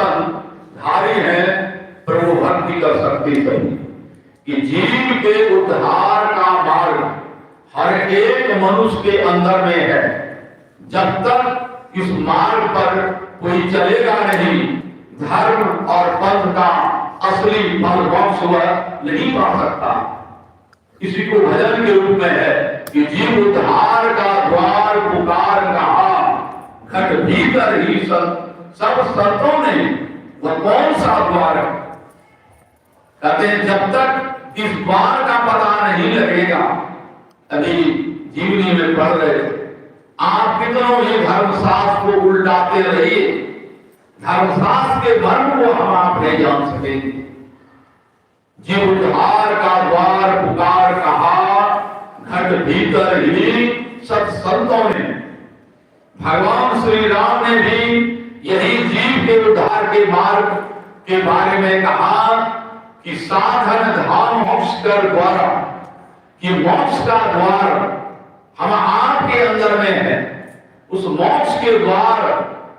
दर्शन धारी है, प्रभु भक्ति कर सकती सही कि जीव के उद्धार का मार्ग हर एक मनुष्य के अंदर में है। जब तक इस मार्ग पर कोई चलेगा नहीं, धर्म और पंथ का असली फल मोक्ष वह नहीं पा सकता। इसी को भजन के रूप में है कि जीव उद्धार का द्वार पुकार कहा, घट भीतर ही सब संतों ने वह कौन सा द्वार है? कहते हैं जब तक इस द्वार का पता नहीं लगेगा, अभी जीवनी में पढ़ रहे थे, आप कितनों ही धर्मशास्त्र को उल्टाते रहिए, धर्मशास्त्र के मर्म को हम आप नहीं जान सकेंगे। जीव उद्धार का द्वार पुकार कहा, घट भीतर ही सब संतों ने। भगवान श्री राम ने भी यही जीव के उद्धार के मार्ग के बारे में कहा कि साधन धाम मोक्ष कर द्वारा, कि मोक्ष का द्वार हम आपके अंदर में है। उस मोक्ष के द्वार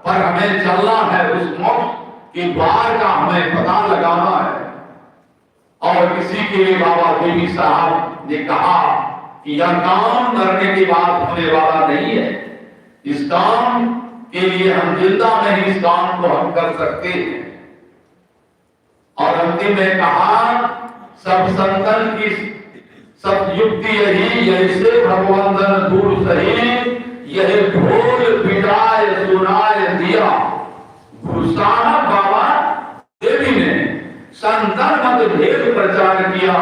पर हमें चलना है, उस मोक्ष के द्वार का हमें पता लगाना है। और इसी के लिए बाबा देवी साहब ने कहा कि यह काम करने के बाद होने वाला नहीं है, इस काम के लिए हम जिंदा नहीं, इस काम को हम कर सकते हैं। और अंतिम में कहा सब संतन की सब युक्ति यही, जैसे भगवंदन दूर सही, यही ढोल पिटाए सुनाए दिया। गुरु साहब बाबा देवी ने संतन मत भेद प्रचार किया।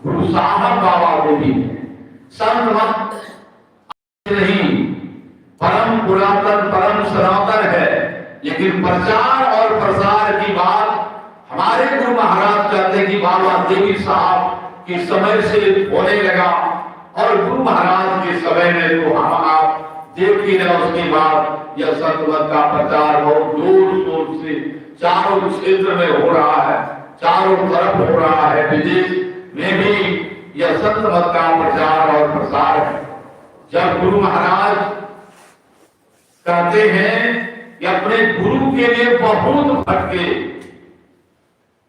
गुरु साहब बाबा देवी ने संत मत नहीं, परम पुरातन परम सनातन है, लेकिन प्रचार और प्रसार की बात हमारे गुरु महाराज कहते हैं कि बाबा देवी साहब के समय से होने लगा। और गुरु महाराज के समय में तो हम आप देखते रहे, उसके बाद यह संतमत का प्रचार बहुत जोर शोर से चारों क्षेत्र में हो रहा है, चारों तरफ हो रहा है। विदेश में भी यह संतमत का प्रचार और प्रसार है। जब गुरु महाराज कहते हैं कि अपने गुरु के लिए बहुत भटके,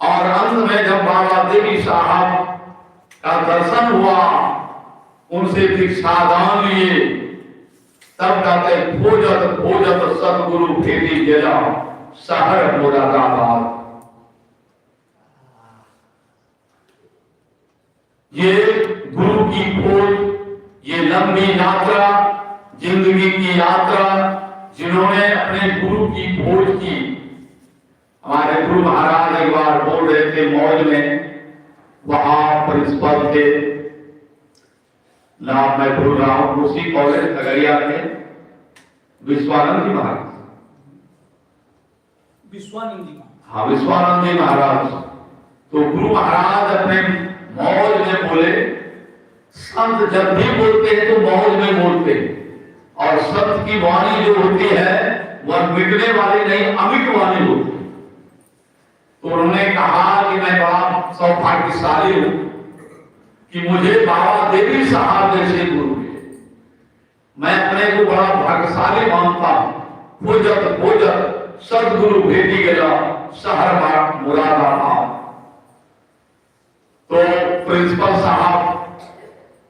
और अंत में जब बाबा देवी साहब का दर्शन हुआ, उनसे दीक्षादान लिए, तब कहते खोजत खोजत सतगुरु भेटी गेला शहर मुरादाबाद। ये गुरु की खोज, ये लंबी यात्रा, जिंदगी की यात्रा, जिन्होंने अपने गुरु की खोज की। हमारे गुरु महाराज एक बार बोल रहे थे मौज में, वहां प्रिंसिपल थे, नाम मैं भूल रहा हूं, उसी कॉलेज खगड़िया के विश्वानंद जी महाराज, हाँ विश्वानंद जी महाराज। तो गुरु महाराज अपने मौज में बोले, संत जब भी बोलते हैं तो मौज में बोलते हैं, और संत की वाणी जो होती है वह मिटने वाली नहीं, अमिट वाली होती है। तो उन्होंने कहा कि मैं बड़ा सौभाग्यशाली हूं कि मुझे बाबा देवी साहब जैसे गुरु मिले। मैं अपने को बड़ा भाग्यशाली मानता हूं। खोजत खोजत सदगुरु भेटी गया शहर मुरादाबाद। तो प्रिंसिपल साहब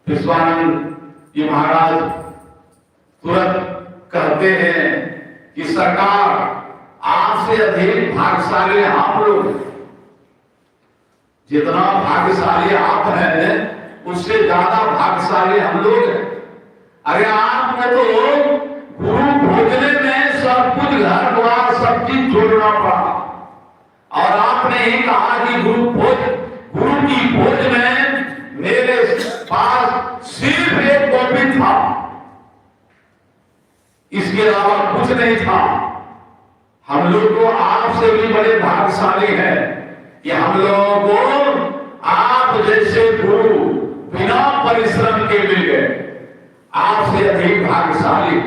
विश्वानंद जी महाराज तुरंत कहते हैं कि सरकार आपसे अधिक भाग्यशाली हम लोग, जितना भाग्यशाली आप हैं उससे ज्यादा भाग्यशाली हम लोग हैं। अरे आपने तो गुरु खोजने में सब कुछ घर द्वार सब चीज छोड़ना पड़ा, और आपने ही कहा कि गुरु की खोज में मेरे पास सिर्फ एक कॉपी था, इसके अलावा कुछ नहीं था। हम लोग तो आपसे भी बड़े भाग्यशाली हैं कि हम लोगों को आप जैसे गुरु बिना परिश्रम के मिल गए। आपसे अधिक भाग्यशाली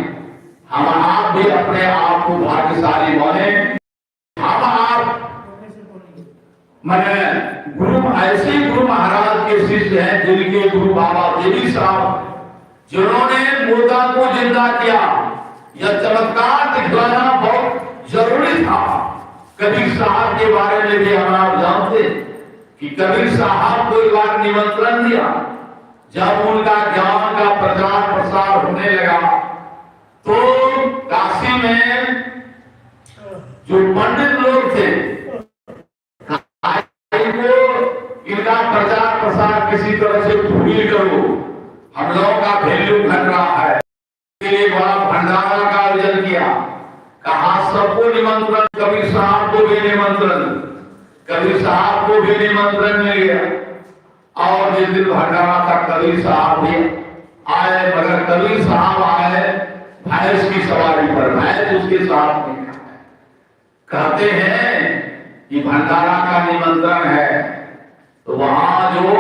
हम, आप भी अपने आप को भाग्यशाली माने। हम आप मैंने गुरु ऐसे गुरु महाराज के शिष्य हैं जिनके गुरु बाबा देवी साहब, जिन्होंने मुर्दा को जिंदा किया। यह चमत्कार दिखलाना बहुत जरूरी था। कबीर साहब के बारे में भी हम आप जानते कि कबीर साहब को एक बार निमंत्रण दिया। जब उनका ज्ञान का प्रचार प्रसार होने लगा तो काशी में जो पंडित लोग थे को इनका प्रचार प्रसार किसी तरह से पूरी करो, हम लोगों का वैल्यू घट रहा है, इसलिए बड़ा भंडारा का आयोजन किया। कहा सबको निमंत्रण, कबीर साहब को भी निमंत्रण, कबीर साहब को भी निमंत्रण मिल गया। और जिस दिन भंडारा था कबीर साहब भी आए, मगर कबीर साहब आए भैंस की सवारी पर, भैंस उसके साथ में। कहते हैं कि भंडारा का निमंत्रण है, तो वहां जो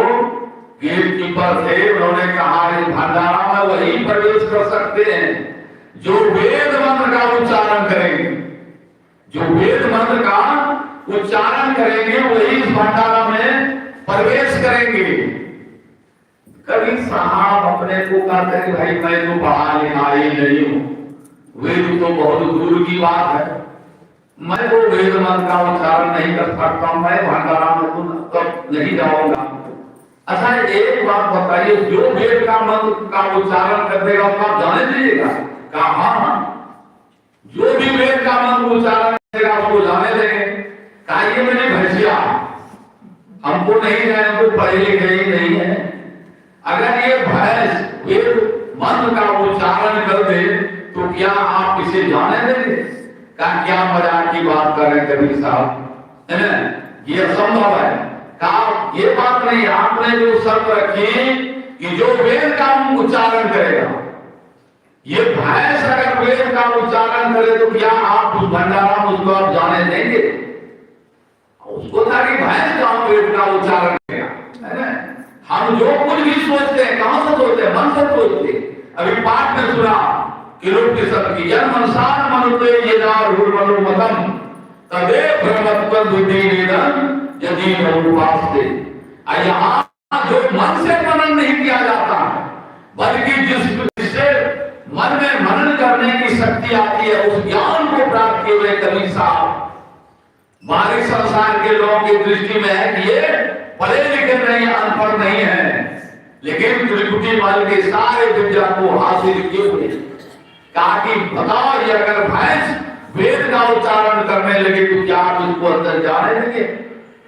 गेट कीपर थे उन्होंने कहा इस भंडारा में वही प्रवेश कर सकते हैं जो वेद मंत्र का उच्चारण करेंगे, जो वेद मंत्र का उच्चारण करेंगे वही इस भंडारा में प्रवेश करेंगे। कबीर साहब अपने को कहते हैं भाई मैं तो पढ़ा लिखा ही नहीं हूं, वेद तो बहुत दूर की बात है, मैं तो वेद मंत्र का उच्चारण नहीं कर सकता, मैं भंडारा में तो नहीं जाऊंगा। अच्छा एक बात बताइए, जो वेद का मंत्र का उच्चारण कर देगा उसको आप जाने दीजिएगा? कहा हाँ, जो भी वेद का मंत्र उच्चारण करेगा उसको जाने देंगे। कहा ये मेरी भैंसिया, हमको नहीं है, हमको पढ़े लिखे ही नहीं है, अगर ये भैंस वेद मंत्र का उच्चारण कर दे तो क्या आप इसे जाने देंगे? क्या मजाक की बात कर रहे हैं कबीर साहब, है ना, ये असंभव है। कहा ये बात नहीं, आपने जो शर्त रखी कि जो वेद का उच्चारण करेगा, ये भैंस अगर वेद का उच्चारण करे तो क्या आप उस भंडारा में उसको आप जाने देंगे? उसको था कि भैंस का वेद का उच्चारण करेगा, है ना। हम जो कुछ भी सोचते हैं कहां से सोचते हैं? मन से सोचते। अभी पाठ में सुना कि लोग के सब की जन मनसान मनुते ये नार हुर्मनु मतम तदे भ्रमत्व बुद्धि निधन यदि बहुपास्ते। यहाँ जो मन से मनन नहीं किया जाता, बल्कि जिससे मन में मनन करने की शक्ति आती है, उस ज्ञान को प्राप्त किए हुए कबीर साहब बाहरी संसार के लोगों की दृष्टि में है कि ये पढ़े लिखे नहीं, अनपढ़ नहीं है, लेकिन त्रिकुटी माल के सारे विद्या को हासिल किए हुए। कहा कि बताओ ये अगर भैंस वेद का उच्चारण करने लगे तो क्या आप उसको अंदर जाने देंगे?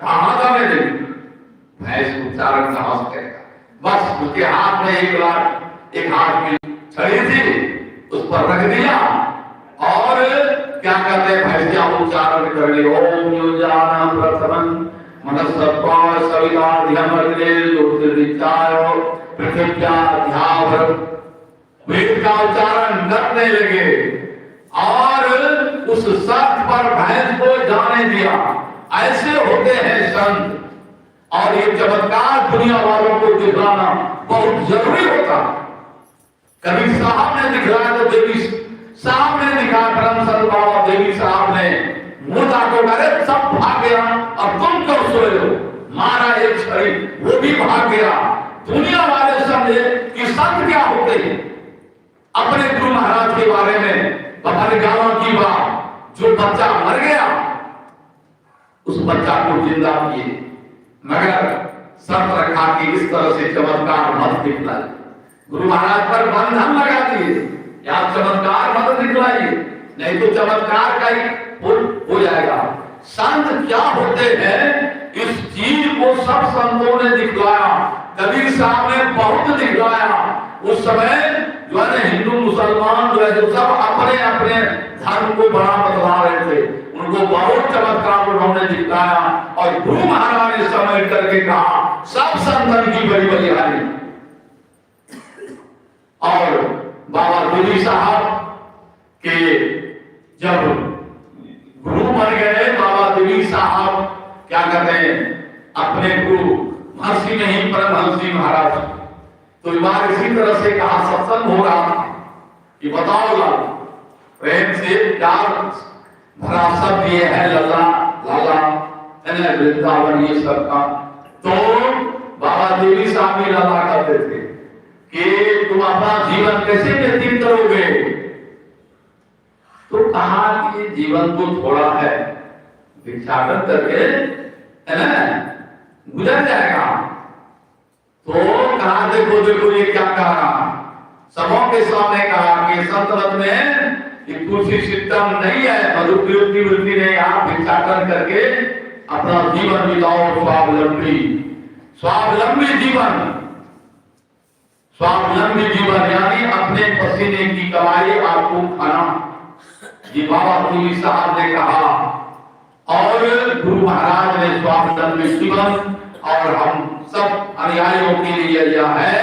कहां जाने देंगे? भैंस उच्चारण कहां से करेगा? बस उसके हाथ में एक हाथ की छड़ी थी, उस पर रख दिया और क्या कहते हैं भैंसिया उच्चारण कर ली, ओम योजाना प्रथमं मनसत्वा सविता ध्यमग्ने ज्योतिर्दित्याय पृथिव्या ध्यावर। वेद का उच्चारण करने लगे और उस शर्त पर भैंस को जाने दिया। ऐसे होते हैं संत, और ये चमत्कार दुनिया वालों को दिखलाना बहुत जरूरी होता। कबीर साहब ने दिखलाया तो देवी साहब ने दिखा, परम संत बाबा देवी साहब ने मुंह को करे सब भाग गया, अब तुम क्यों सोए हो? मारा एक छड़ी, वो भी भाग गया। दुनिया वाले समझे कि संत क्या होते हैं। अपने गुरु महाराज के बारे में अपने गांव की बात, जो बच्चा मर गया उस बच्चा को जिंदा किए, मगर शर्त रखा कि इस तरह से चमत्कार मत दिखलाइए। गुरु महाराज पर बंधन लगा दिए, या चमत्कार मत दिखलाइए, नहीं तो चमत्कार का ही हो जाएगा। संत क्या होते हैं, इस चीज को सब संतों ने दिखलाया। कबीर साहब ने बहुत दिखलाया। उस समय जो है हिंदू मुसलमान जो है जो सब अपने अपने धर्म को बड़ा बतला रहे थे, उनको बहुत चमत्कार उन्होंने दिखाया। और गुरु महाराज ने समय करके कहा सब संतन की बड़ी बड़ी हानि। और बाबा देवी साहब के जब गुरु बन गए, बाबा देवी साहब क्या कहते हैं अपने गुरु महर्षि नहीं परमहंसी महाराज, तो बार इसी तरह से कहा सत्संग हो रहा था कि बताओ लाल प्रेम से प्यार भरा शब्द ये है लल्ला लाला, है ना, वृंदावन ये सब का। तो बाबा देवी साहब भी लाला कहते थे कि तुम अपना जीवन कैसे व्यतीत करोगे? तो कहा कि जीवन तो थोड़ा है, भिक्षाटन करके, है ना, गुजर जाएगा। तो कहा देखो देखो ये क्या कहा, सबों के सामने कहा कि संतरत में कुर्सी सिस्टम नहीं है, मधुप्रियोक्ति वृत्ति ने यहाँ भिक्षाटन करके अपना जीवन बिताओ, स्वावलंबी स्वावलंबी जीवन, स्वावलंबी जीवन यानी अपने पसीने की कमाई आपको खाना, ये बाबा तुलसी साहब ने कहा। और गुरु महाराज ने स्वावलंबी जीवन और हम सब अनुयायियों के लिए यह है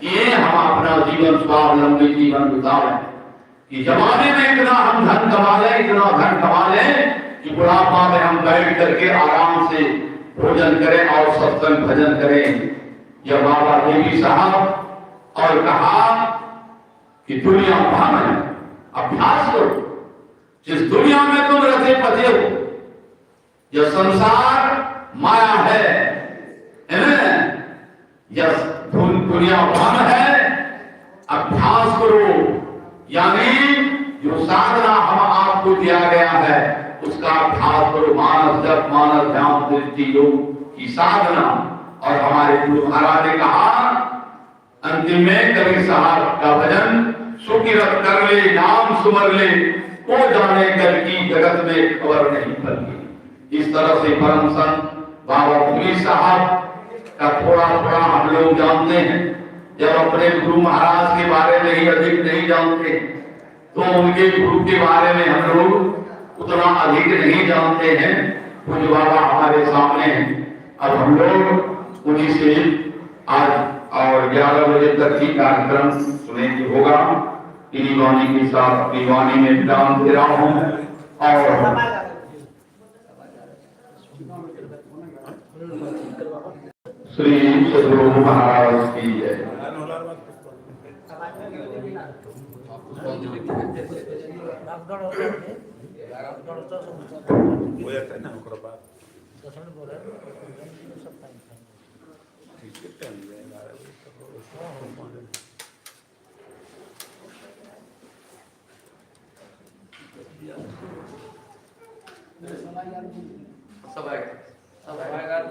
कि हम अपना जीवन स्वावलंबी जीवन बिताएं, कि जमाने में इतना हम धन कमा लें, इतना धन कमा लें कि बुढ़ापा में हम बैठ करके आराम से भोजन करें और सत्संग भजन करें। यह बाबा देवी साहब, और कहा कि दुनिया भ्रम है, अभ्यास करो, जिस दुनिया में तुम रचे पचे हो, यह संसार माया है ना, यह दुनिया भ्रम है, अभ्यास करो, यानी जो साधना हम आपको दिया गया है उसका अभ्यास करो, मानस जप मानस ध्यान दृष्टि योग की साधना। और हमारे गुरु महाराज ने कहा अंतिम में कबीर साहब का भजन, सुकिरत कर ले नाम सुमर ले, को जाने कर की जगत में खबर नहीं फलती। इस तरह से परम संत बाबा कबीर साहब का थोड़ा थोड़ा हम लोग जानते हैं। जब अपने गुरु महाराज के बारे में ही अधिक नहीं जानते तो उनके गुरु के बारे में हम लोग उतना अधिक नहीं जानते हैं। पूज्य बाबा हमारे सामने हैं, अब हम लोग उन्हीं से आज और 11 बजे तक ही कार्यक्रम सुनेंगे होगा। इन्हीं वाणी के साथ अपनी वाणी में विराम दे रहा हूँ और श्री सद्गुरु महाराज की जय।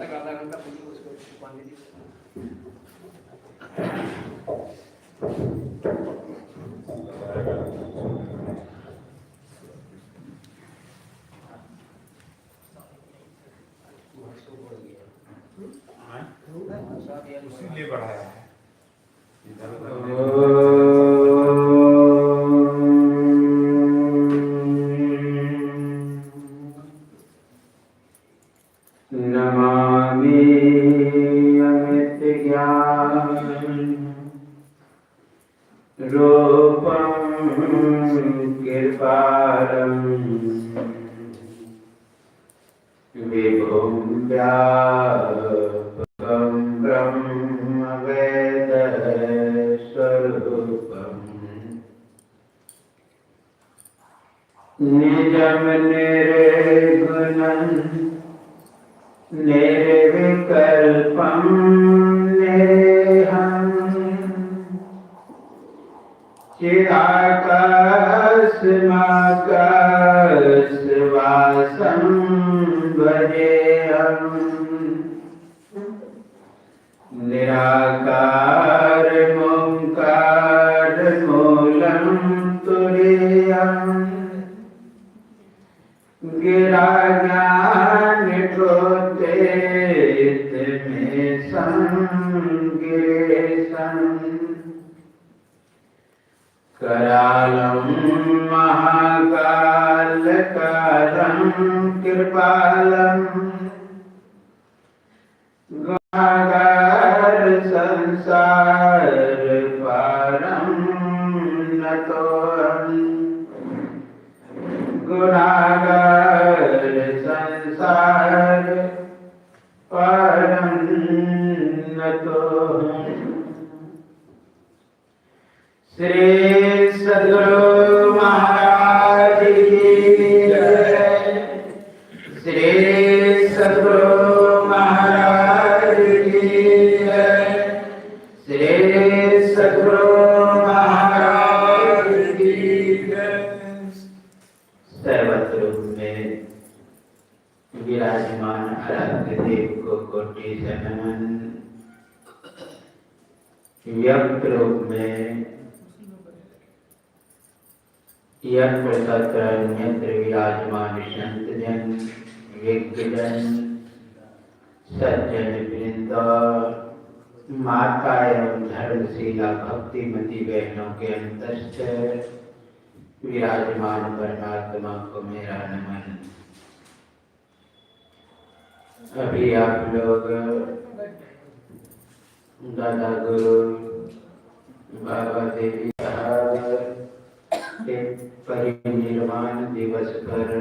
आधा घंटा उसको पानी इसीलिए बढ़ाया है। नमामि अमित ज्ञान रूपं कृपालं विभुं व्यापकं ब्रह्म वेद स्वरूपम् निजं निर्गुणं निर्विकल्पं निरेहं चिदाकाशमाकाशवासं भजेऽहं निराकारमोङ्कारमूलं तुरीयम् गिराज्ञानप्रोदित में संगिरेशं करालं महाकालकालं कृपालं गुणागार संसार पारं नतोऽहम् गुणागार संसार परम नतोऽहम्। श्री सद्गुरु महाराज की जय। श्री सद्गुरु महाराज की जय। श्री सद्गुरु महाराज की जय। सर्वत्र में विराजमान आराध्य देव को कोटि से नमन। व्यक्त रूप में यत्र तत्र अन्यत्र विराजमान संत जन, विज्ञजन, सज्जन वृंद, माता एवं धर्मशीला भक्तिमती बहनों के अंतस्थ विराजमान परमात्मा को मेरा नमन। अभी आप लोग दादा गुरु बाबा देवी साहब के परिनिर्वाण दिवस पर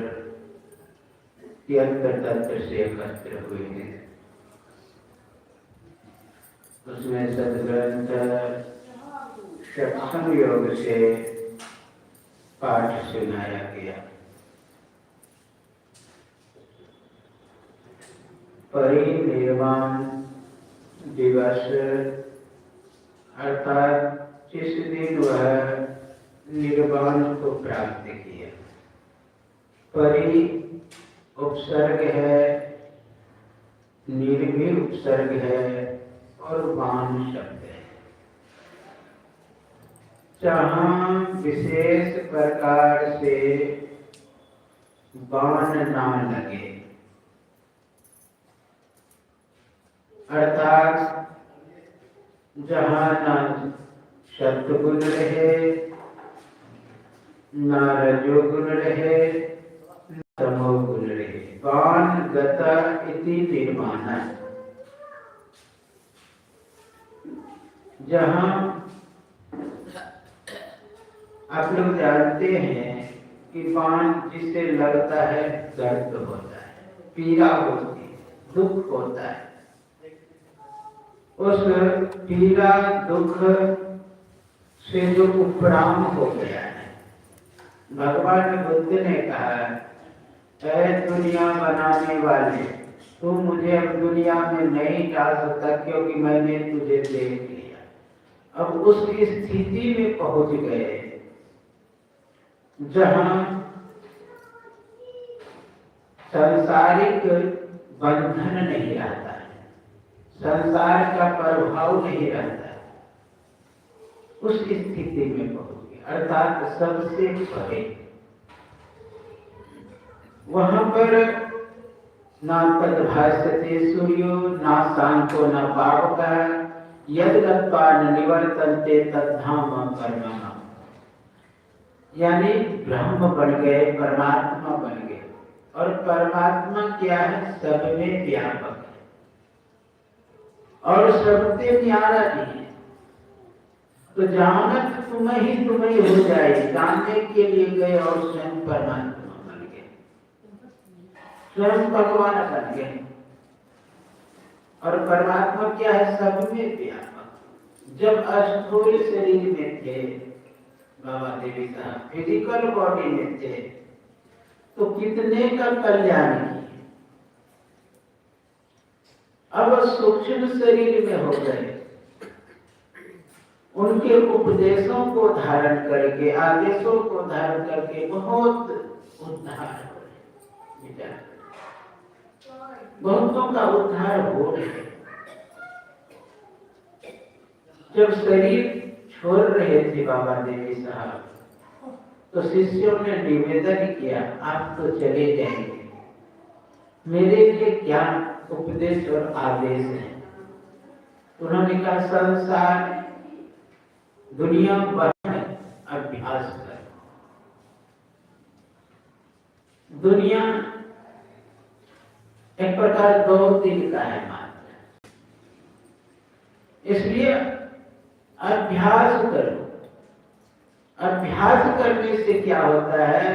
यत्र तत्र से एकत्र हुए हैं। उसमें सदग्रंथ सत्संग योग से पाठ सुनाया गया। परिनिर्वाण दिवस अर्थात जिस दिन वह निर्वाण को प्राप्त किया। परि उपसर्ग है, निर्भी उपसर्ग है और वान शब्द है। जहाँ विशेष प्रकार से बाण ना लगे, अर्थात जहाँ ना सत्वगुण रहे, ना रजोगुण रहे, ना तमोगुण रहे। बाण गता इति निर्माण। जहाँ आप लोग जानते हैं कि बाण जिसे लगता है दर्द होता है, पीड़ा होती है, दुख होता है। उस पीड़ा दुख से जो उपराम हो गया है, भगवान बुद्ध ने कहा, ऐ दुनिया बनाने वाले, तू मुझे अब दुनिया में नहीं डाल सकता क्योंकि मैंने तुझे देख लिया। अब उसकी स्थिति में पहुंच गए जहां सांसारिक बंधन नहीं रहता है, संसार का प्रभाव नहीं रहता है। उस स्थिति में पहुंच गए, अर्थात सबसे परे। वहां पर ना तद्भाष्यते सूर्यो ना शांतो न पावका यद्गत्वा न निवर्तन्ते तद्धाम परमः। यानी ब्रह्म बन गए, परमात्मा बन गए। और परमात्मा क्या है? सब में व्यापक है और सबसे न्यारा भी है। तो जानत तुम्हें ही हो जाए, जानने के लिए गए और स्वयं परमात्मा बन गए, स्वयं भगवान बन गए। और परमात्मा क्या है? सब में व्यापक। जब स्थूल शरीर में थे बाबा देवी साहब, फिजिकल बॉडी में थे, तो कितने का कल्याण किए। अब सूक्ष्म शरीर में हो गए, उनके उपदेशों को धारण करके, आदेशों को धारण करके बहुत उद्धार हो रहे, बहुतों का उद्धार हो रहे। जब शरीर छोड़ रहे थे बाबा देवी साहब, तो शिष्यों ने निवेदन किया, आप तो चले जाएंगे, मेरे लिए क्या उपदेश और आदेश है? उन्होंने कहा, संसार दुनिया भर में अभ्यास कर। दुनिया एक प्रकार 2 दिन का है मात्र, इसलिए अभ्यास करो। अभ्यास करने से क्या होता है?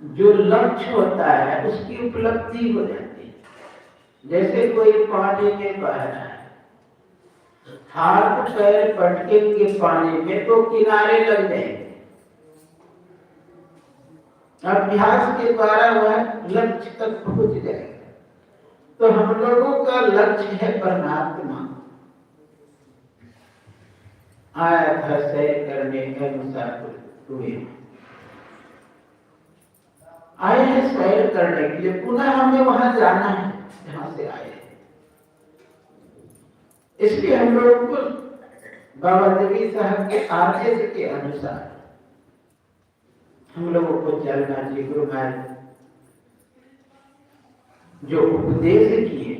जो लक्ष्य होता है उसकी उपलब्धि हो जाती है। जैसे कोई पानी में बह रहा है, हाथ पैर पटकेंगे पानी में तो किनारे लग जाएंगे। अभ्यास के द्वारा वह लक्ष्य तक पहुंच जाएगा। तो हम लोगों का लक्ष्य है परमात्मा। आया था सैर करने के मुसाफिर हुए, आए हैं सैर करने के लिए, पुनः हमें वहां जाना है जहां से आए हैं। इसलिए हम लोग को बाबा देवी साहब के आदेश के अनुसार हम लोगों को चलना चाहिए। गुरु महाराज जो उपदेश किए,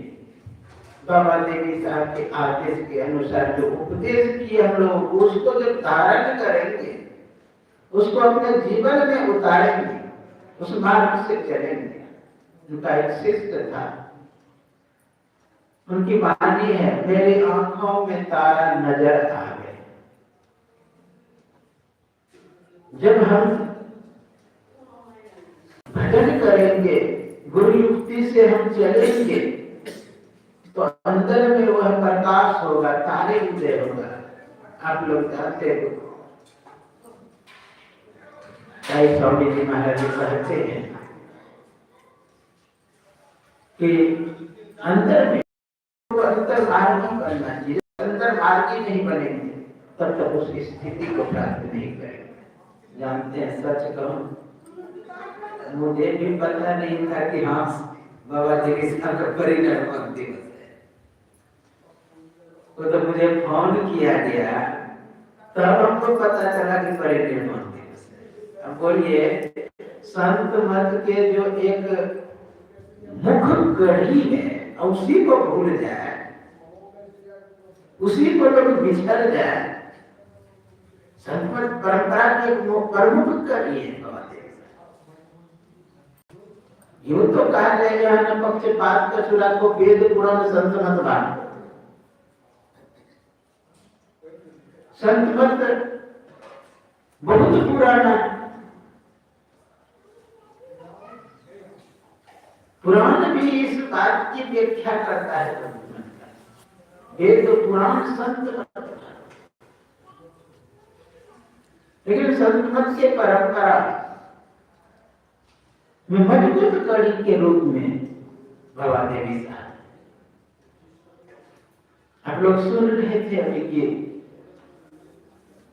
बाबा देवी साहब के आदेश के अनुसार जो उपदेश किए हम लोग उसको जब धारण करेंगे, उसको अपने जीवन में उतारेंगे, उस मार्ग से चलेंगे। उनका एक शिष्य था, उनकी वाणी है, मेरी आंखों में तारा नजर आ गए। जब हम भजन करेंगे, गुरु युक्ति से हम चलेंगे, तो अंदर में वह प्रकाश होगा, तारे उदय होगा। आप लोग जानते हो, स्वामी जी महाराज कहते हैं कि अंदर में अंतर मार्गी बनना चाहिए। अंतर मार्गी नहीं बनेंगे तब तक उस स्थिति को प्राप्त नहीं करेंगे। जानते हैं, सच कहूं, मुझे भी पता नहीं था कि हाँ बाबा जी का परिनिर्वाण दिवस है। वो तो मुझे फोन किया गया, तब हमको पता चला कि परिनिर्वाण दिवस है। अब बोलिए, संत मत के जो एक मुख गढ़ी है उसी को भूल जाए, उसी को लोग बिछड़ जाए। संत मत परंपरा की एक प्रमुख कड़ी है। यूं तो कहा जाएगा न पक्षपात का चूड़ा को वेद पुराण संत मत बांट। संत मत बहुत पुराना, पुराण भी इस बात की व्याख्या करता है। वेद तो पुराण संत मत, लेकिन संत मत के परंपरा मजबूत कड़ी के रूप में बाबा देवी साहब, आप लोग सुन रहे थे अभी कि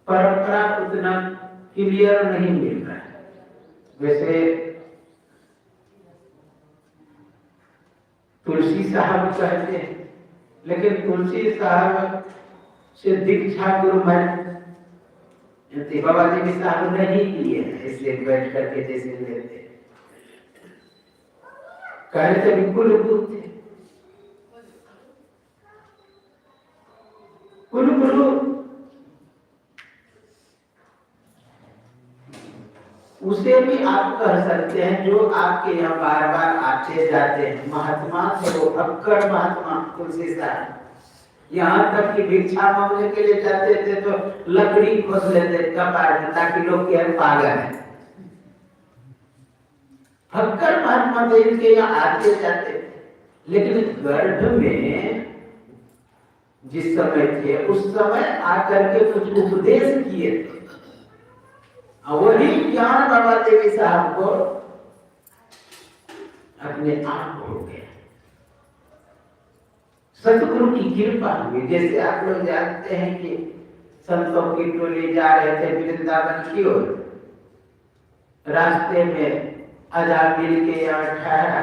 परंपरा उतना क्लियर नहीं मिल रहा है। वैसे तुलसी साहब कहते हैं, लेकिन तुलसी साहब से दीक्षा गुरु महाराज बाबा देवी साहब नहीं किए, इसलिए बैठ करके जैसे लेते कहे थे बिल्कुल थे। कुल गुरु उसे भी आप कह सकते हैं जो आपके यहाँ बार बार आते जाते हैं। महात्मा थे वो, अक्कर महात्मा तुलसी साहब। यहाँ तक कि भिक्षा मांगने के लिए जाते थे तो लकड़ी खोस लेते कपार में, ताकि लोग के पागल है। फक्कर महात्मा देव के यहाँ आते जाते थे, लेकिन गर्भ में जिस समय थे उस समय आकर के कुछ उपदेश किए थे। वही ज्ञान बाबा देवी साहब को अपने आप हो गया। सतगुरु की कृपा हुई। जैसे आप लोग जानते हैं कि संतों की टोली जा रहे थे वृंदावन की ओर, रास्ते में अजामिल के यहाँ ठहरा।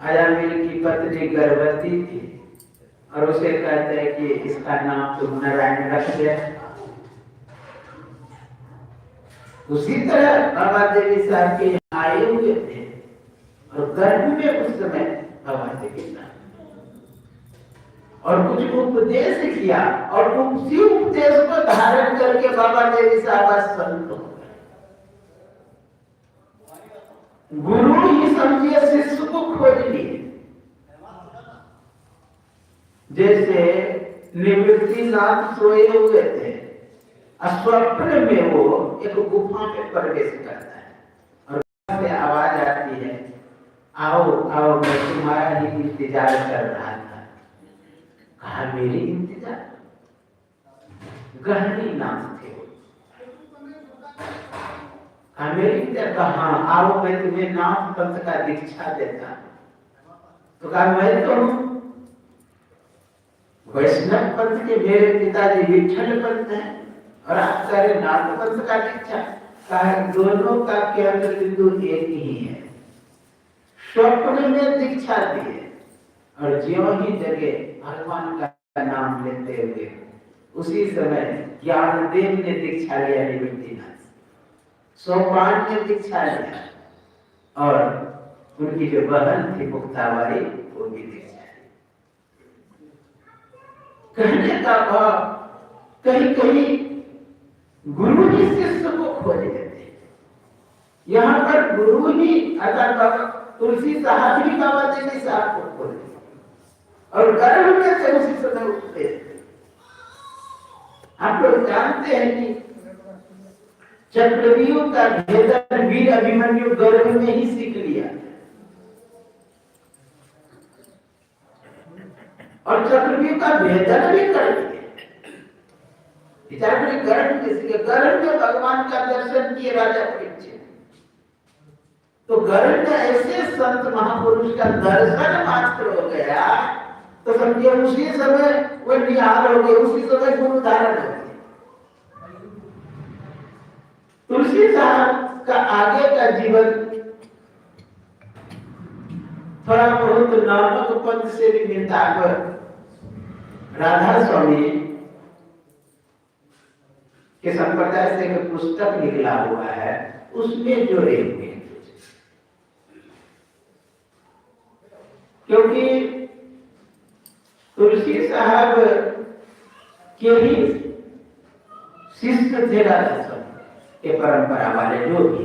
अजामिल की पत्नी गर्भवती थी और उसे कहते हैं कि इसका नाम तुम नारायण रख दे। उसी तरह बाबा देवी साहब के यहाँ आए हुए थे और गर्भ में उस समय बाबा देवी साहब और कुछ उपदेश किया, और उसी उपदेश को धारण करके बाबा देवी साहब संत हो गए। गुरु ही समझिए शिष्य को खोज लिए। जैसे निवृत्ति नाथ सोए हुए थे, स्वप्न में वो एक गुफा में प्रवेश करता है और से आवाज आती है, आओ आओ, मैं तुम्हारा ही इंतजार कर रहा था। कहा मेरी इंतजार? गहरी नाम थे वो। कहा मेरी इंतजार? कहा आओ, मैं तुम्हें नाम पंथ का दीक्षा देता। तो कहा मैं तो वैष्णव पंथ के, मेरे पिताजी विठल पंथ हैं और आप कह रहे नाथ पंथ का दीक्षा। दोनों का केंद्र बिंदु एक ही है। स्वप्न में दीक्षा दिए और ज्यों ही जगे भगवान का नाम लेते हुए उसी समय ज्ञानदेव ने दीक्षा लिया निवृत्तिनाथ, सोपान ने दीक्षा लिया और उनकी जो बहन थी मुक्ताबाई वो भी दीक्षा ली। कहने का भाव कहीं कहीं गुरु ही शिष्य को खोज देते हैं। यहाँ पर गुरु ही अगर बाबा तुलसी साहब ही बाबा देवी साहब को खोज और गर्भ में से उसी समय उठते। आप लोग जानते हैं कि चक्रव्यूह का भेदन वीर अभिमन्यु गर्भ में ही सीख लिया और चक्रव्यूह का भेदन भी कर दिया। गर्भ में भगवान का दर्शन किए राजा परीक्षित। तो गर्भ में ऐसे संत महापुरुष का दर्शन मात्र हो गया तो समझिए उसी समय वो निहाल हो गए, उसी समय गुरु धारण हो गए। तुलसी साहब का आगे का जीवन थोड़ा बहुत नामक पद से भी मिलता है। राधा स्वामी के संप्रदाय से एक पुस्तक निकला हुआ है, उसमें जोड़े हुए हैं। क्योंकि तुलसी साहब के ही शिष्य थे राधा स्वामी के परंपरा वाले जो भी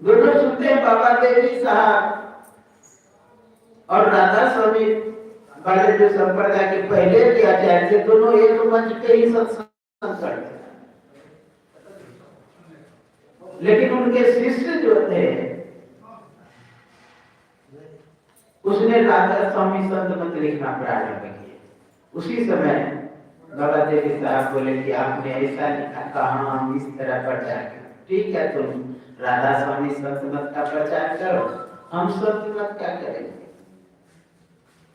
दोनों सुनते हैं। बाबा देवी साहब और राधा स्वामी वाले जो संप्रदाय के पहले के आचार्य थे दोनों एक मंच पे ही सत्संग करते, लेकिन उनके शिष्य जो थे उसने राधा स्वामी संत मत लिखना प्रारंभ किया। उसी समय बाबा देवी साहब बोले कि आपने ऐसा लिखा, कहा हम इस तरह प्रचार करें। ठीक है, तुम राधा स्वामी संत मत का प्रचार करो, हम संत मत का करेंगे।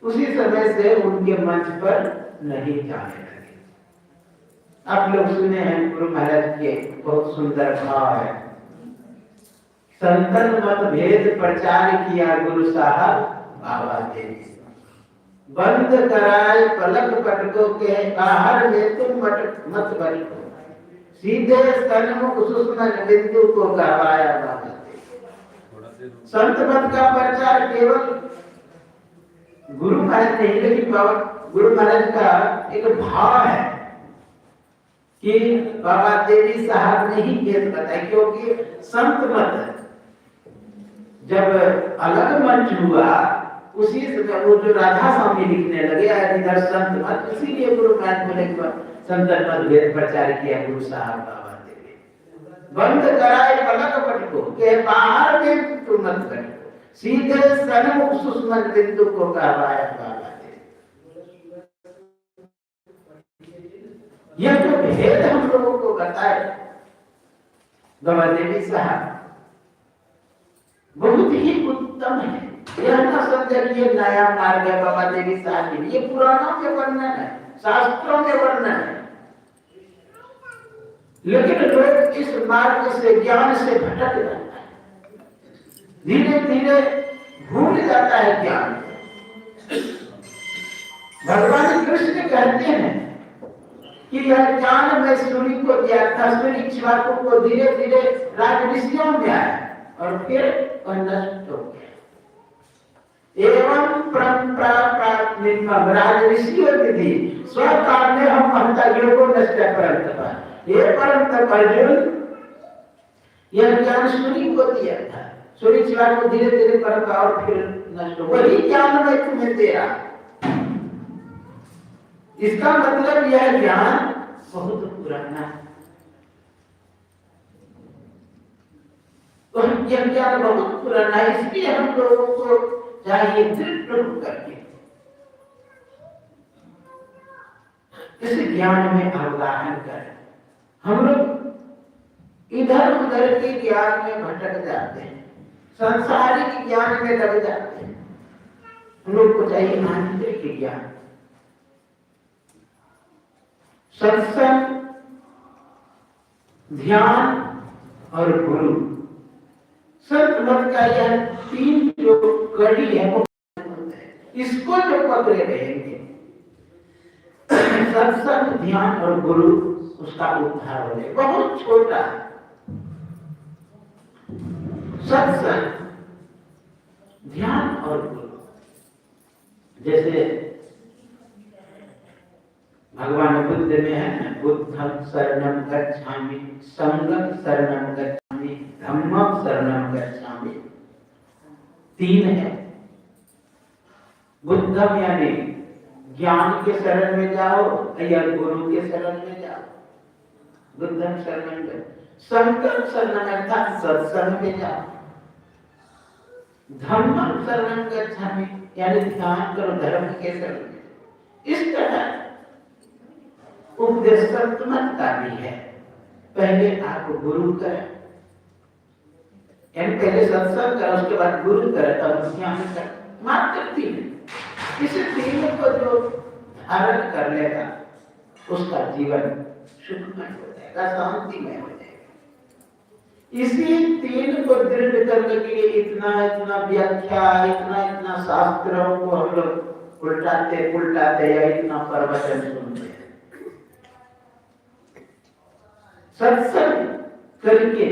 उसी समय से उनके मंच पर नहीं जाने लगे। आप लोग सुने हैं गुरु महाराज के बहुत सुंदर भाव है। संतन मत भेद प्रचार किया गुरु साहब बाबा देवी, बंद कराए पलक पटको के बाहर में तुम मत बटको, सीधे सन्मुख सुषमन बिंदु को गवाया बाबा देवी। संत मत का प्रचार केवल गुरु महाराज नहीं, लेकिन गुरु महाराज का एक भाव है कि बाबा देवी साहब ने ही भेद बताया। क्योंकि संत मत जब अलग मंच हुआ उसी समय वो जो राधा स्वामी लिखने लगे इधर संत मत, इसीलिए गुरु महाराज बोले संत मत भेद प्रचार किया गुरु साहब बाबा देवी। बंद कराए पलक पटको के बाहर में तुम मत बटको, सीधे सन्मुख सुषमन बिंदु को गवाया बाबा देवी। यह जो भेद हम लोगों को बताए बाबा देवी साहब बहुत ही उत्तम है। यह न समझे कि ये नया मार्ग है बाबा देवी साहब के लिए, पुराणों में वर्णन है, शास्त्रों में वर्णन है, लेकिन लोग इस मार्ग से ज्ञान से भटक जाता है, धीरे धीरे भूल जाता है ज्ञान। भगवान कृष्ण कहते हैं कि यह ज्ञान मैं सूर्य को दिया था, सूर्य इक्ष्वाकु को धीरे धीरे राज ऋषियों में आया और फिर वह नष्ट हो गया। एवं परंपरा प्राप्त निर्मम राज ऋषियों विधि स्वकाल में हम महता योगो नष्ट परंपरा। ये परंपरा अर्जुन यह ज्ञान सूर्य को दिया था, सूर्य इक्ष्वाकु को धीरे धीरे परंपरा और फिर नष्ट हो, वही ज्ञान मैं तुम्हें दे रहा। इसका मतलब यह ज्ञान बहुत पुराना है, तो यह ज्ञान बहुत पुराना है, इसलिए हम लोगों को चाहिए दृढ़ करके इस ज्ञान में अवगाहन करें। हम लोग इधर उधर के ज्ञान में भटक जाते हैं, सांसारिक ज्ञान में लग जाते हैं। हम लोग को चाहिए आंतरिक ज्ञान। सत्संग, ध्यान और गुरु, संत मत का यह तीन जो कड़ी है वो इसको जो पकड़े रहेंगे, सत्संग, ध्यान और गुरु, उसका उद्धार हो जाए। बहुत छोटा सत्संग, ध्यान और गुरु। जैसे भगवान बुद्ध में है ना, बुद्धं शरणं गच्छामि, संघं शरणं गच्छामि, धम्मं शरणं गच्छामि। तीन है। बुद्धम यानी ज्ञान के शरण में जाओ या गुरु के शरण में जाओ, बुद्धम शरणं गच्छामि। संघं शरणं अर्थात सत्संग में जाओ। धम्मं शरणं गच्छामि यानी ध्यान करो, धर्म के शरण में। इस तरह उपदेश संतमत का भी है। पहले आप गुरु करें, यानी पहले सत्संग करें, उसके बाद गुरु करें, तब ध्यान करें। मात्र तीन, इस तीन को जो धारण कर लेगा उसका जीवन सुखमय हो जाएगा, शांतिमय हो जाएगा। इसी तीन को दृढ़ करने के लिए इतना इतना व्याख्या, इतना इतना शास्त्रों को हम लोग उल्टाते पुलटाते या इतना प्रवचन सुनते हैं। सत्संग करके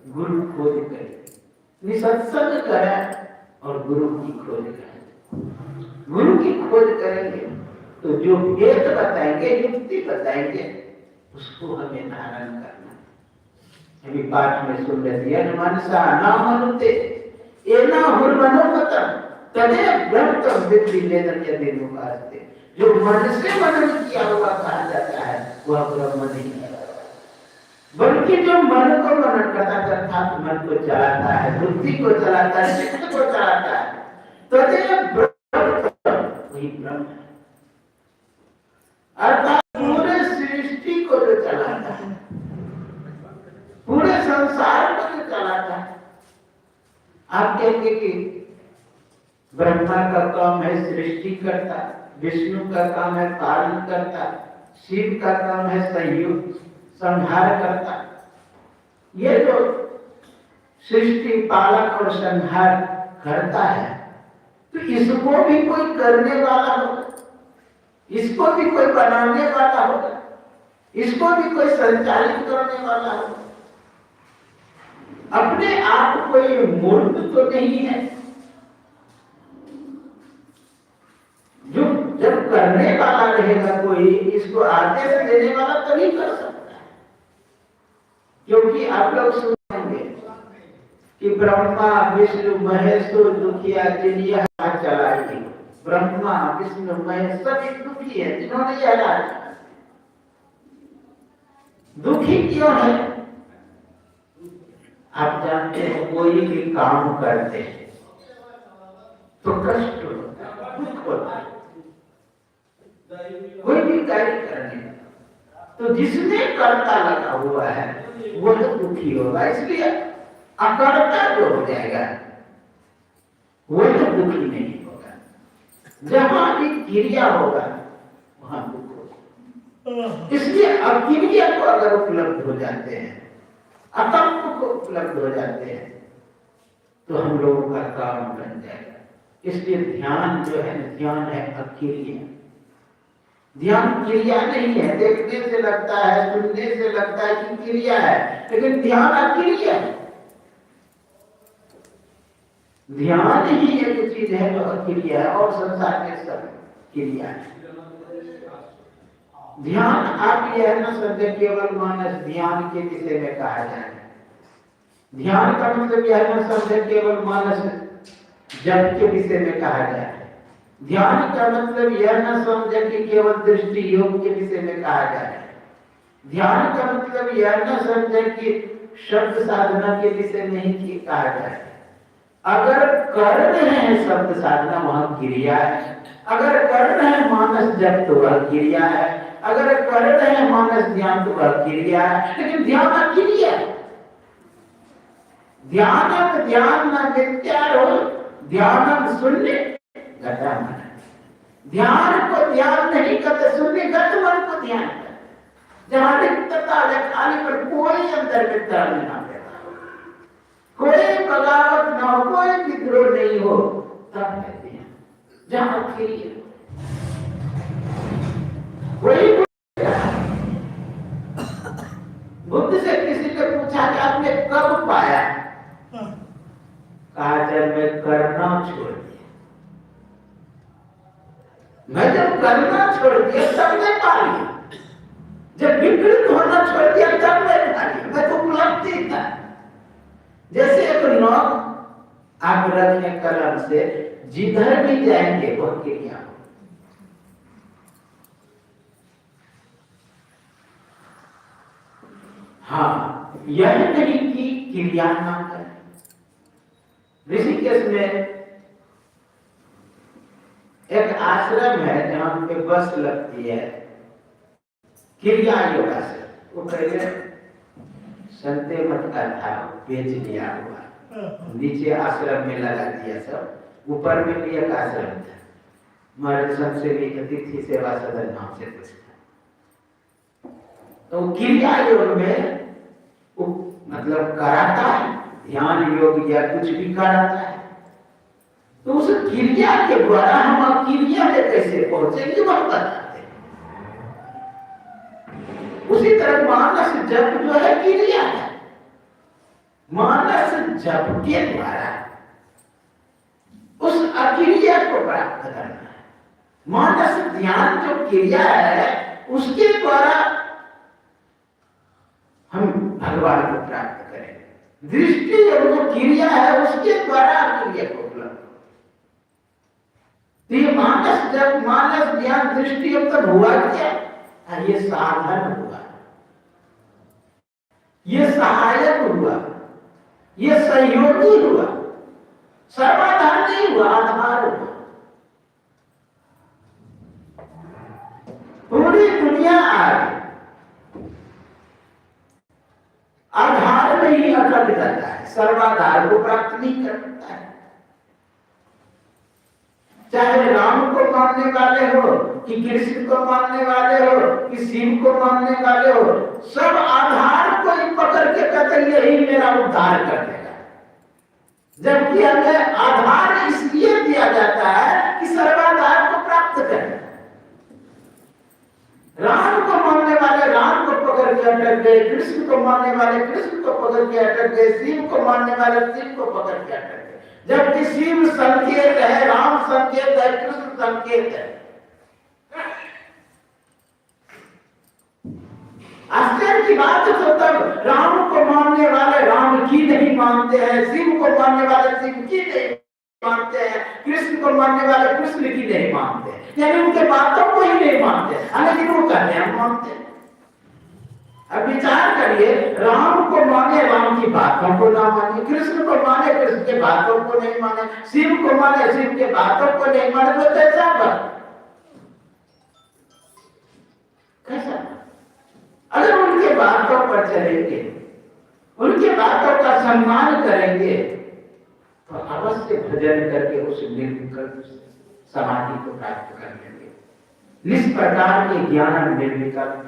गुरु खोज करें, सत्संग करें और गुरु की खोज करें। गुरु की खोज करेंगे तो जो वेद बताएंगे, युक्ति बताएंगे, उसको हमें धारण करना। अभी पाठ में सुन रहे थे, मनसा न मनुते एना हुर्मनोमतम तदे ब्रह्मतम विद्धि वेदन यदि उपासते। जो मन से मनन किया हुआ कहा जाता है वह ब्रह्म नहीं है, बल्कि जो मन को मनन करता अर्थात मन को चलाता है, बुद्धि को चलाता है, चित्त को चलाता है, तदे ब्रह्म, वही ब्रह्म है। अर्थात पूरे सृष्टि को जो चलाता है, पूरे संसार को जो चलाता है। आप कहेंगे कि ब्रह्मा का काम है सृष्टि करता, विष्णु का काम है पालन करता, शिव का काम है संयुक्त संहार करता। ये जो सृष्टि पालन और संहार करता है, तो इसको भी कोई करने वाला होगा, इसको भी कोई बनाने वाला होगा, इसको भी कोई संचालित करने वाला होगा। अपने आप कोई मूर्त तो नहीं है। जो जब करने वाला रहेगा कोई, इसको आदेश देने वाला तभी कर सकता है। क्योंकि आप लोग सुनेंगे कि ब्रह्मा विष्णु महेश दुखिया जिनिया चलाएगी। ब्रह्मा विष्णु महेश सभी दुखी है, जिन्होंने यह राज। दुखी क्यों है? आप जानते हैं कोई भी काम करते हैं तो कष्ट होता है, दुख होता है। कोई भी कार्य करने तो जिसमें कर्ता लगा हुआ है वो तो दुखी होगा, इसलिए अकर्ता जो हो जाएगा वो तो दुखी नहीं होगा। जहां भी क्रिया होगा वहां दुख होगा। इसलिए अक्रिया को अगर उपलब्ध हो जाते हैं, अकर्म को उपलब्ध हो जाते हैं, तो हम लोगों का काम बन जाएगा। इसलिए ध्यान जो है, ध्यान है अक्रिया। ध्यान क्रिया नहीं है। देखने से लगता है, सुनने से लगता है कि क्रिया है, लेकिन ध्यान अक्रिया है। ध्यान ही एक चीज है जो अक्रिया है और संसार के सब क्रिया है। ध्यान आप यह न समझे केवल मानस ध्यान के विषय में कहा जाए। ध्यान का मतलब यह न समझे केवल मानस जप के विषय में कहा जाए। ध्यान का मतलब यह न समझे कि केवल दृष्टि योग के विषय में कहा जाए। ध्यान का मतलब यह न समझे कि शब्द साधना के विषय में ही कहा जाए। अगर कर रहे हैं शब्द साधना वहां क्रिया है, अगर कर रहे हैं मानस जप तो वह क्रिया है, अगर कर रहे हैं मानस ध्यान तो वह क्रिया है, लेकिन ध्यान अक्रिया है। ध्यान ध्यान न विचारो ध्यान शून्य घटा मन। ध्यान को ध्यान नहीं करते, शून्य घट मन को ध्यान कर। जहां रिक्तता है, खाली पर कोई अंदर में दर्द ना पैदा हो, कोई बगावत ना हो, कोई विद्रोह नहीं हो, तब कहते हैं जहां खिली वही। बुद्ध से किसी ने पूछा कि आपने कब पाया? कहा जब मैं करना छोड़ दिया, मैं जब करना छोड़ दिया तब मैं पा लिया, जब विकृत होना छोड़ दिया तब मैं पा लिया। मैं तो उपलब्धि था। जैसे एक नोक आप रखने कलम से जिधर भी जाएंगे वह क्रिया हो। हाँ, यह नहीं कि क्रिया ना करें। ऋषिकेश में एक आश्रम है जहां पे बस लगती है, क्रिया योगा से। वो पहले संते मत का था, बेच लिया हुआ, नीचे आश्रम में लगा दिया सब, ऊपर में भी एक आश्रम था, हमारे सबसे भी अतिथि सेवा सदन नाम से कुछ था। तो क्रिया योग में मतलब कराता है, ध्यान योग या कुछ भी कराता है। तो उस क्रिया के द्वारा हम क्रिया में कैसे पहुंचेंगे वह बताते हैं। उसी तरह मानस जप जो है क्रिया है, मानस जप के द्वारा उस अक्रिया को प्राप्त करना है। मानस ध्यान जो क्रिया है उसके द्वारा हम भगवान को प्राप्त करें। दृष्टि जो क्रिया है उसके द्वारा क्रिया को उपलब्ध। तो ये मानस जब मानस ध्यान दृष्टि अब तक हुआ क्या? ये साधन हुआ, ये सहायक हुआ, ये सहयोगी हुआ, सर्वाधार नहीं हुआ, आधार हुआ। पूरी दुनिया आज आधार में ही अटक जाता है, सर्वाधार को प्राप्त नहीं करता है। चाहे राम को मानने वाले हो कि कृष्ण को मानने वाले हो कि शिव को मानने वाले हो, सब आधार को ही पकड़ के कहते यही मेरा उद्धार कर देगा। जबकि हमें आधार इसलिए दिया जाता है कि सर्वाधार को प्राप्त करें। राम को मानने वाले राम को पकड़ के अटक गए, कृष्ण को मानने वाले कृष्ण को पकड़ के अटक गए, शिव को मानने वाले शिव को पकड़ के अटक गए। जबकि शिव संकेत है, राम संकेत है, कृष्ण संकेत है। आश्चर्य की बात है। तो तब राम को मानने वाले राम की नहीं मानते हैं, शिव को मानने वाले शिव की नहीं मानते हैं, कृष्ण को मानने वाले कृष्ण की नहीं मानते, यानी उनके बातों को ही नहीं मानते, लेकिन वो कहते हैं हम मानते हैं। अब विचार करिए, राम को माने राम की बातों को ना माने, कृष्ण को माने कृष्ण के बातों को नहीं माने, शिव को माने शिव के बातों को नहीं माने, तो कैसा बात? कैसा? अगर उनके बातों पर चलेंगे, उनके बातों का सम्मान करेंगे, तो अवश्य भजन करके उस निर्विकल्प समाधि को प्राप्त कर लेंगे। इस प्रकार के ज्ञान निर्विकल्प,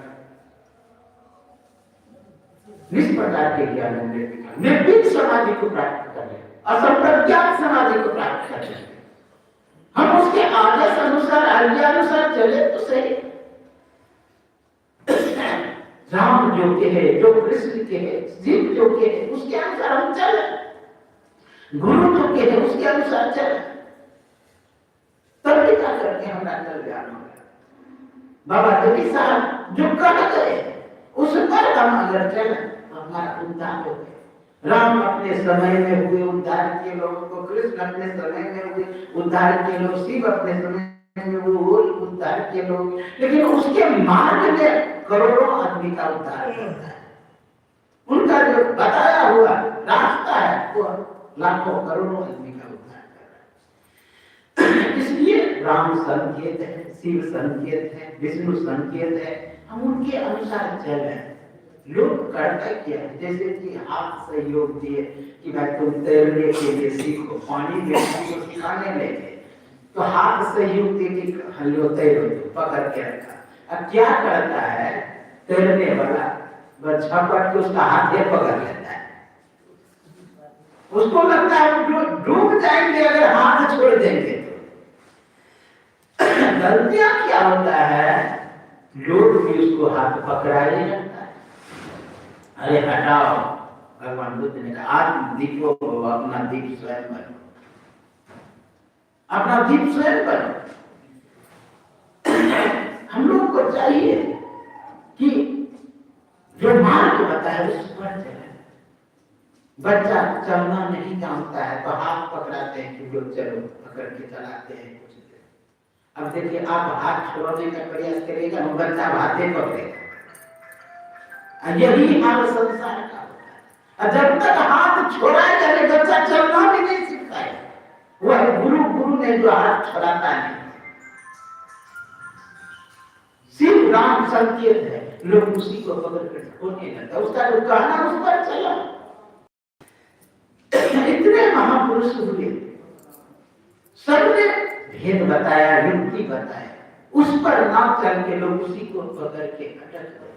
इस प्रकार के ज्ञान निर्विकल्प समाधि को प्राप्त कर लेंगे, असंप्रज्ञात समाधि को प्राप्त कर लेंगे। हम उसके आदेश अनुसार आज्ञानुसार चले तो सही। राम जो के है, जो कृष्ण के है, शिव जो के है, उसके अनुसार हम चले। गुरु जो के है उसके अनुसार चले, तब क्या करके हमारा कल्याण होगा। बाबा देवी साहब जो कह गए उस पर हम अगर चले तो हमारा उद्धार हो गया। राम अपने समय में हुए उद्धार के लोगों को, कृष्ण अपने समय में हुए उद्धार के लोग, शिव अपने समय में वो उद्धार के लोग, लेकिन उसके मार्ग में करोड़ों आदमी का उद्धार होता है। उनका जो बताया हुआ रास्ता है वो लाखों करोड़ों आदमी का उद्धार कर रहा है। इसलिए राम संकेत है, शिव संकेत है, विष्णु संकेत है, हम उनके अनुसार चले। लोग करते क्या, जैसे कि हाथ सहयोग दिए कि भाई तुम तैरने के लिए सीखो, पानी में सीखो, सिखाने लगे तो हाथ सहयोग दे के हल्लो तैरो, पकड़ के रखा। अब क्या करता है, तैरने वाला बस झपट के उसका हाथ ये पकड़ लेता है। उसको लगता है डूब जाएंगे अगर हाथ छोड़ देंगे तो। गलतियां क्या होता है, लोग भी उसको हाथ पकड़ा ही लगता है। अरे हटाओ, भगवान बुद्ध ने कहा आत्म दीपो अपना दीप स्वयं बनो, अपना दीप स्वयं बनो। हम लोग को चाहिए कि जो मार्ग बताए उस पर चले। बच्चा चलना नहीं जानता है तो हाथ पकड़ाते हैं कि जो चलो, पकड़ के चलाते हैं कुछ देर। अब देखिए आप हाथ छोड़ने का प्रयास करेगा वो बच्चा हाथे पकड़ेगा। यही हाल संसार का होता है। जब तक हाथ छोड़ा जाए बच्चा चलना भी नहीं सीखता है। वह गुरु ने जो हाथ छोड़ाता नहीं, सिर्फ राम संकेत है, लोग उसी को पकड़ कर छोड़ने लगता। उसका जो कहना उस पर चला। इतने महापुरुष हुए, सबने भेद बताया, युक्ति बताया, उस पर ना चल के लोग उसी को पकड़ के अटक गए।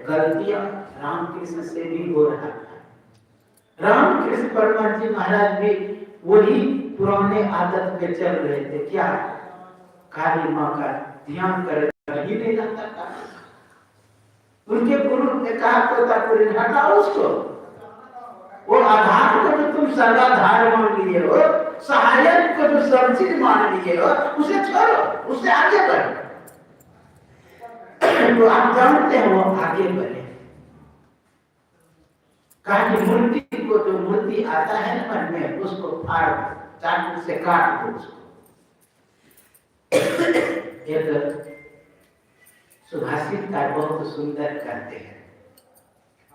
गलतियां रामकृष्ण से भी हो रहा था। रामकृष्ण परमहंस जी महाराज भी वही पुराने आदत पे चल रहे थे। क्या काली माँ का ध्यान कर ही नहीं जाता था। उनके गुरु ने कहा तोतापुरी हटाओ उसको, वो आधार को जो तुम सर्वाधार मान लिए हो, सहायक को जो सब चीज मान लिए हो, उसे छोड़ो, उससे आगे बढ़ो। तो आप जानते हैं वो आगे बढ़े। कहा कि मूर्ति को, जो मूर्ति आता है मन में, उसको फाड़ दो, चाकू से काट दो उसको। एक सुभाषित का बहुत सुंदर करते हैं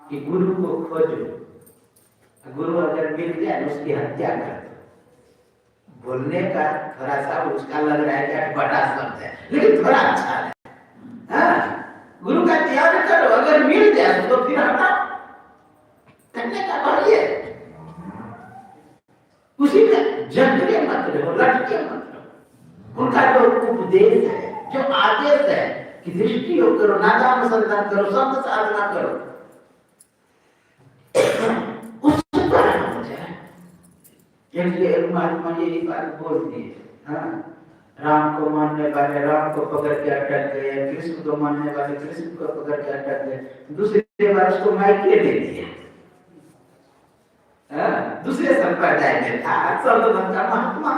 कि गुरु को खोजो, गुरु अगर मिल जाए उसकी हत्या कर दो। बोलने का थोड़ा सा उसका लग रहा है कि बड़ा शब्द है, लेकिन थोड़ा अच्छा है। हाँ? गुरु का त्याग करो, अगर मिल जाए तो फिर हटाओ, करने का बढ़िए। उसी में जगरे मत रहो, लटके मत रहो। उनका जो उपदेश है, जो आदेश है कि दृष्टि हो करो, नादान संधान करो, शब्द साधना करो, एक महात्मा ये बात बोल दिए। हाँ, राम को मानने वाले राम को पकड़ के अटक गए, कृष्ण को मानने वाले कृष्ण को पकड़ के अटक गए, दूसरे बार उसको माइके दे दिए। दूसरे संप्रदाय में था सर्वधर्म का महात्मा।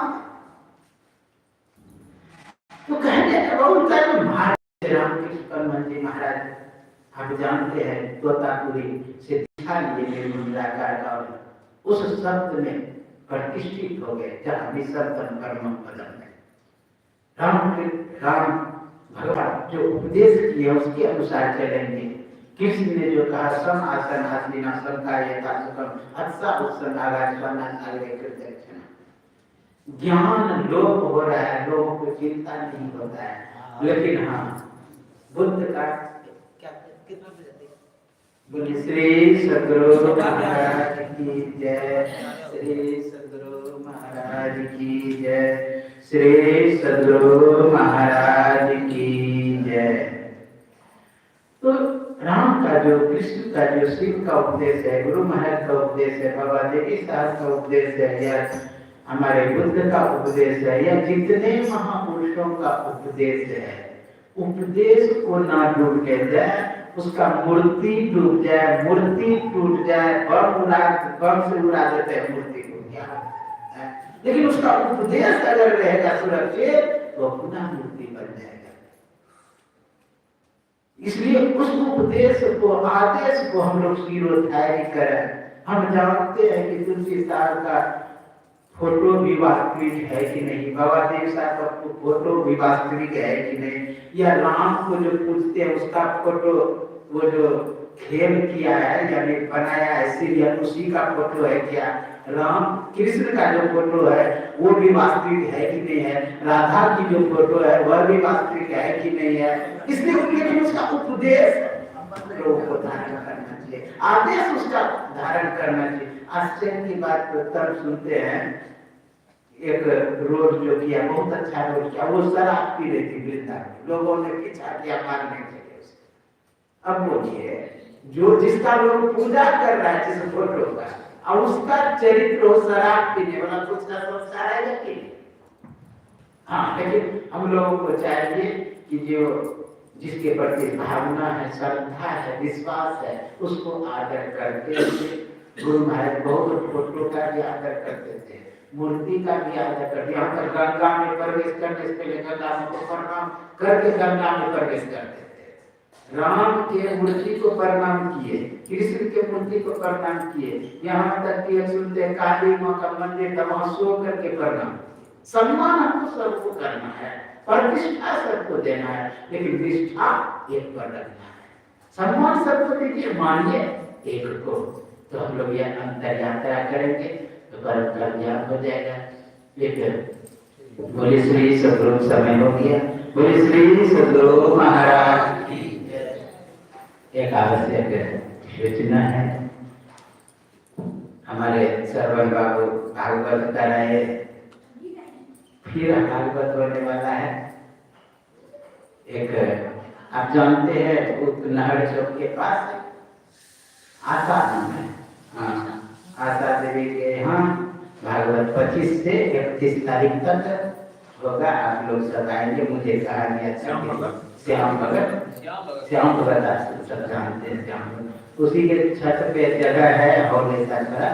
तो कहने का उनका जो महाराज रामकृष्ण परमहंस जी महाराज, आप जानते हैं तोतापुरी से दिखा लिए निर्मलाकार का, उस शब्द में प्रतिष्ठित हो गए जहाँ निसर्गन कर्म बदल में। राम भगवान जो उपदेश किए उसके अनुसार चलेंगे। कृष्ण ने जो कहा सम आसन आसनीना सबका यथा सुखम अच्छा उत्सन आगाज स्वाना आगे कृतज्ञ। ज्ञान लोप हो रहा है, लोगों को चिंता नहीं होता है, लेकिन हाँ बुद्ध का क्या कितना बजे बोले श्री सद्गुरु महाराज की जय, श्री सद्गुरु महाराज की जय, श्री सद्गुरु महाराज की जय। तो राम का जो, कृष्ण का जो, शिव का उपदेश है, गुरु महाराज का उपदेश है, बाबा देवी साहब का उपदेश है, या हमारे बुद्ध का उपदेश है, या जितने महापुरुषों का उपदेश है, उपदेश को ना डूब जाए, उसका मूर्ति डूब जाए, मूर्ति टूट जाए, बम से उड़ा देते हैं मूर्ति को, क्या है? लेकिन उसका उपदेश अगर रहेगा सुरक्षित तो पुनः मूर्ति बन जाएगा। इसलिए उस उपदेश को, आदेश को हम लोग शिरोधार्य करें। हम जानते हैं कि तुलसी साहब का फोटो भी वास्तविक है कि नहीं, बाबा देव साहब का फोटो भी वास्तविक है कि नहीं, या राम को जो पूछते हैं उसका फोटो, वो जो खेल किया है यानी बनाया है सीरियल, उसी का फोटो है क्या? राम कृष्ण का जो फोटो है वो भी वास्तविक है कि नहीं है, राधा की जो फोटो है वह भी वास्तविक है कि नहीं है। इसलिए लेकिन उसका उपदेश लोगों को धारण करना चाहिए, आदेश उसका धारण करना चाहिए। आश्चर्य की बात तो तब सुनते हैं, एक रोड जो किया, बहुत अच्छा रोड किया, वो शराब पी रही थी वृंदावन, लोगों ने पीछा किया मारने के लिए उसे। अब बोलिए, जो जिसका लोग पूजा कर रहा है जिस फोटो का, और उसका चरित्र हो शराब पीने वाला, तो उसका संस्कार आएगा कि? हाँ, लेकिन हम लोगों को चाहिए कि जो जिसके प्रति भावना है, श्रद्धा है, विश्वास है, उसको आदर करते हुए, गुरु महाराज बहुत फोटो का भी आदर करते थे, मूर्ति का भी आदर करते, यहाँ तक गंगा में प्रवेश करने से पहले गंगा में प्रणाम करके गंगा में प्रवेश करते थे। राम के मूर्ति को प्रणाम किए, कृष्ण के मूर्ति को प्रणाम किए, यहाँ तक कि सुनते काली माँ का मंदिर वहां सो करके प्रणाम। सम्मान हमको सबको करना है, प्रतिष्ठा सबको देना है, लेकिन निष्ठा एक पर रखना है। सम्मान सबको दीजिए, मानिए एक को, तो हम लोग यह अंतर यात्रा करेंगे तो परम कल्याण हो जाएगा। एक बोले श्री सदगुरु समय हो गया, बोले श्री सदगुरु महाराज की जय। एक आवश्यक सूचना है, हमारे श्रवण बाबू भागवत कराए, फिर भागवत होने वाला है। एक आप जानते हैं नहर चौक के पास आशा है, आशा देवी के यहाँ भागवत 25 से 31 तारीख तक होगा। आप लोग सब आएंगे, मुझे कहा गया श्याम भगत आप सब जानते हैं, श्याम भगत उसी के छत पे जगह है, हॉल ऐसा खड़ा,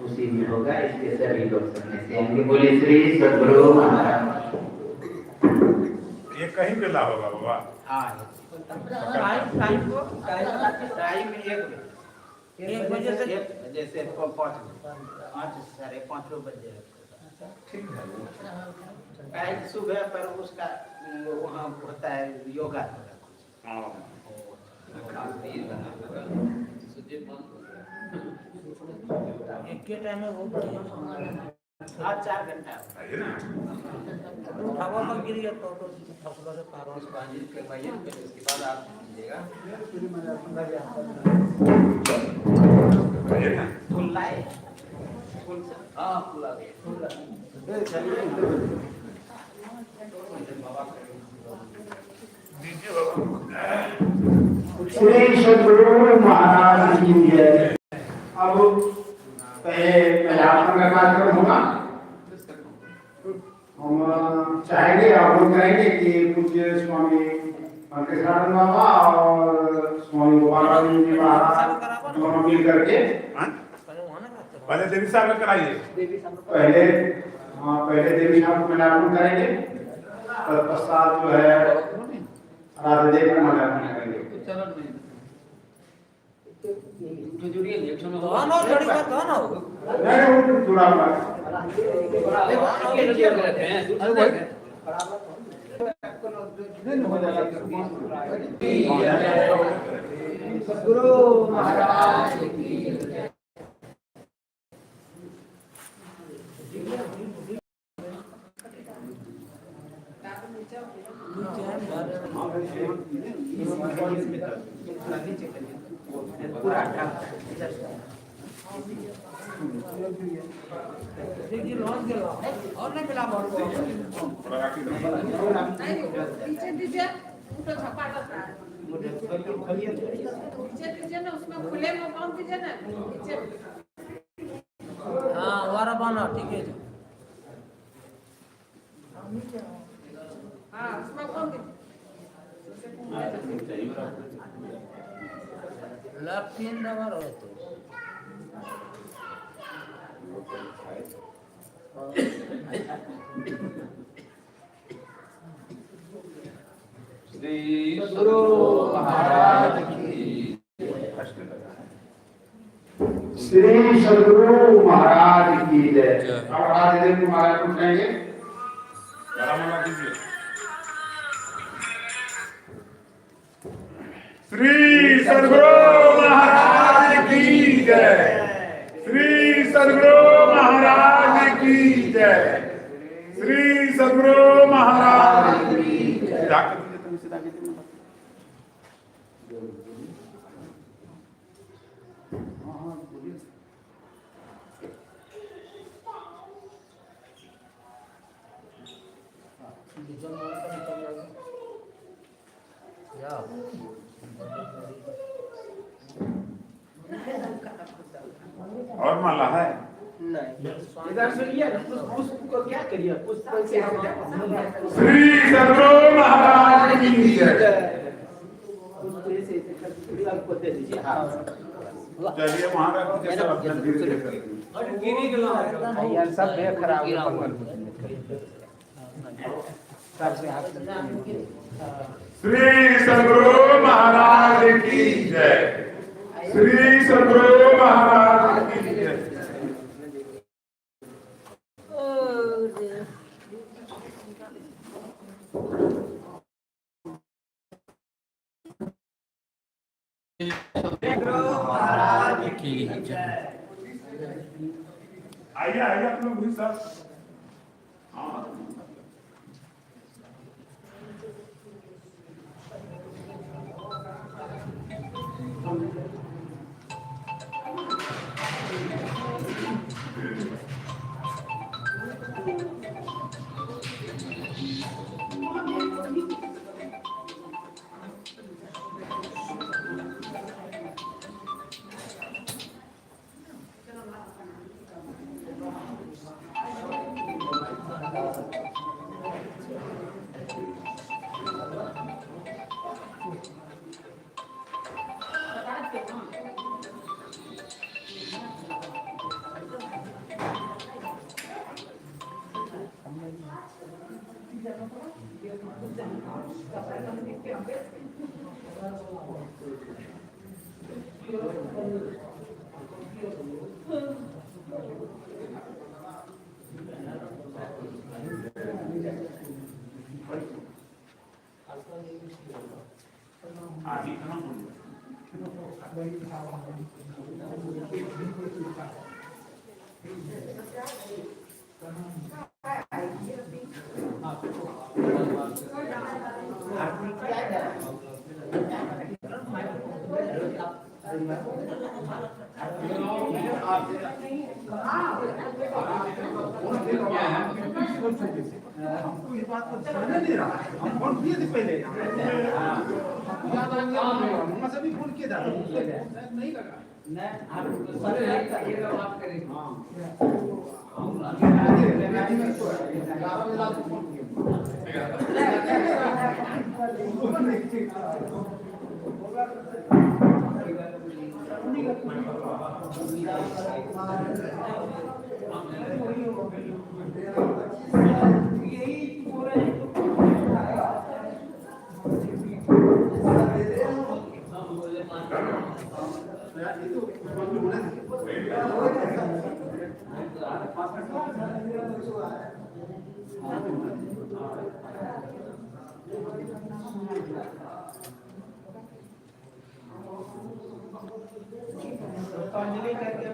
उसी में होगा। इसके सभी लोग सुनने से आएंगे। बोले श्री सदगुरु महाराज। ये कहीं पे ला होगा बाबा? हाँ, टाइम 1 बजे से 5 साढ़े 5 बजे। ठीक है। टाइम सुबह पर उसका वहाँ होता है योगा। एक टाइम में वो 4 घंटा है ना? हवा में गिर गया तो फसलों से पारों से पानी करवाइए, फिर उसके बाद आप लीजिएगा। है ना? फूल लाए, फूल से हाँ फूल आ गए। दीजिए बाबा। श्री सदगुरु महाराज की जय। अब पहले कल्याण का कार्यक्रम होगा, हम चाहेंगे आह्वान करेंगे कि पूज्य स्वामी मंगेशानंद बाबा और स्वामी गोपाल जी महाराज दोनों मिल करके पहले देवी साहब में कराइए। पहले देवी साहब को मिलापन करेंगे, तत्पश्चात जो है राधा देव का मिलापन करेंगे। नहीं, वो जुड़ा हुआ है। सदगुरु महाराज की जय। पूरा और नहीं मिला पीछे दीजिए तो झपाटा पीछे दीजिए ना, उसमें खुले में बांध दीजिए ना पीछे। हाँ वारा बाना ठीक है। हाँ उसमें बांध दीजिए। लपीन नंबर हो तो श्री सदगुरु महाराज की। श्री सदगुरु महाराज की जय। अब राधा देव को महाराज को उठाएंगे। माला दीजिए। श्री सदगुरु महाराज की जय। श्री सदगुरु महाराज की जय। श्री सदगुरु महाराज की जय। और माला है? इधर सुनिए ना, पुष्प को क्या करिए, पुष्प से श्री सद्गुरु महाराज की जय। को दे दीजिए। हाँ, चलिए महाराज जी के सब अपना धीरे धीरे करेंगे। यार सब देख खराब सबसे हाथ श्री सद्गुरु महाराज की जय। श्री सद्गुरु महाराज की जय। आइए आइए आप लोग भी सब। हाँ। आदि कहाँ हमको इस बात को ध्यान नहीं रहा। हम फोन किए थे पहले, याद आ गया हम सभी फोन किए थे, नहीं लगा। अंजलि करके